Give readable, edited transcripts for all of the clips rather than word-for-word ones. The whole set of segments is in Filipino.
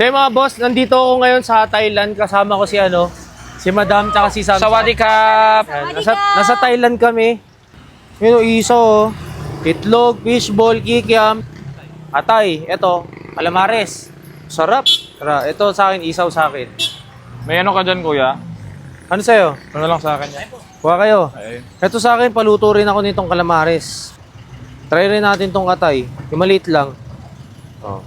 So yung mga boss, nandito ako ngayon sa Thailand. Kasama ko si Madam tsaka si Sam. Sawadikap! Nasa Thailand kami. Yun, iso, itlog, fishball, kikiam, atay, eto, calamares. Sarap. Tara, ito sa akin, isaw sa akin. May ano ka dyan, kuya? Ano sa'yo? Ano lang sa akin yan? Kuha kayo. Ay. Ito sa akin, paluto rin ako nitong calamares. Try rin natin tong atay. Yung maliit lang. Oh.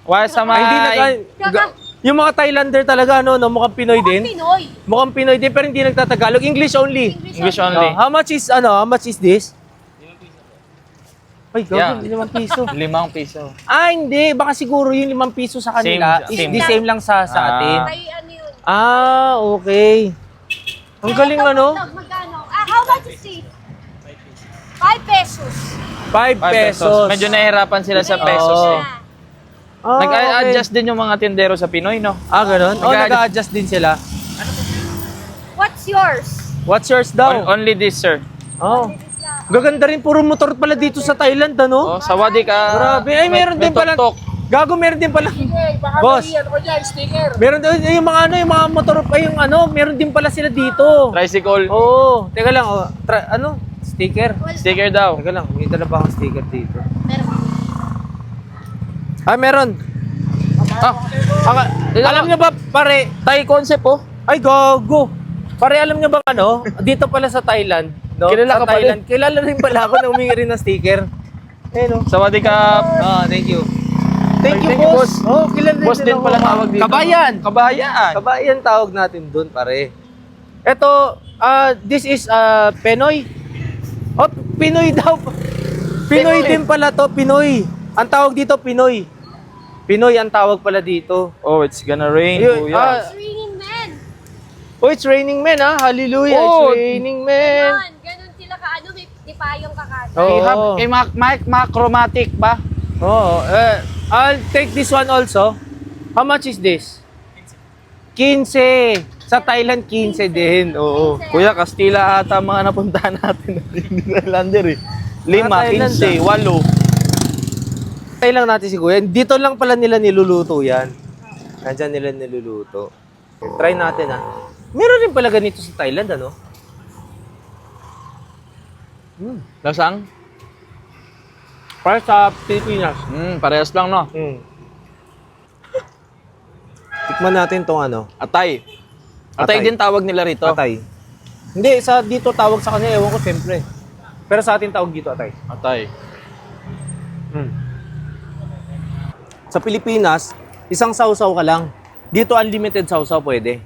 Why sa Ay, hindi yung mga Thailander talaga, no, mukhang Pinoy din. Pinoy. Mukhang Pinoy din, pero hindi nagtatagalog. English only. English only. Oh, how much is this? Ay, gawin, Yeah. 5 piso. 5 piso. Ah, hindi. Baka siguro yung 5 piso sa kanila. Same. The same lang sa atin. Ay, ano yun? Ah, okay. Ang galing ano? Magkano? How much is it? 5 pesos. 5 pesos. Medyo nahihirapan sila sa pesos Oo. eh. Ah, Nag-adjust din yung mga tindero sa Pinoy, no? Ah, ganun? Oh, Nag-a-adjust. nag-a-adjust din sila. What's yours? What's yours daw? Only this, sir. Oh. Gaganda rin, puro motor pala dito sa Thailand, ano? Oh, sawadikap. Grabe. Ay, meron din pala. Gago, meron din pala. Boss. Meron din yung mga motor pa yung meron din pala sila dito. Tricycle. Oo. Teka lang, sticker. Sticker daw. Teka lang, may dala pa akong sticker dito. Meron. Ah, meron. Alam nyo ba, pare, Thai concept, oh. ay, gago. Pare, alam nyo ba dito pala sa Thailand, no? Kilala Sa ka pala. Thailand, kilala rin pala ako na humingi rin ng sticker. Eh, no? Sawadikap. Ah, thank you. Thank you, Thank you, boss. boss. Oh, kilala Boss din ako. pala tawag dito. Kabayan. Kabayan. Kabayan tawag natin doon, pare. Ito, this is Pinoy. Oh, Pinoy daw. Pinoy din pala to, Pinoy. Ang tawag dito, Pinoy. Pinoy ang tawag pala dito. Oh, it's gonna rain, Yun, kuya. It's raining men. Oh, it's raining men, ha? Hallelujah, Oh. it's raining men. Ganun sila may di pa yung kakasa. Oh. Chromatic ba? Oh, I'll take this one also. How much is this? 15. Sa Thailand, 15 din. Oo. Kuya, Kastila ata mga napuntahan natin. Hindi Thailander eh. 5, Thailand, 15, 8. Try lang natin si Kuya. Dito lang pala nila niluluto yan. Nandyan nila niluluto. Try natin, ha. Meron rin pala ganito sa Thailand, ano? Lasang? Para sa Pilipinas. Parehas lang, no? Tikman natin tong Atay. Atay din tawag nila rito. atay. Hindi, sa dito tawag sa kanila, ewan ko siyempre. Pero sa atin tawag dito atay. Atay. Sa Pilipinas, isang sausaw ka lang. Dito unlimited sausaw pwede.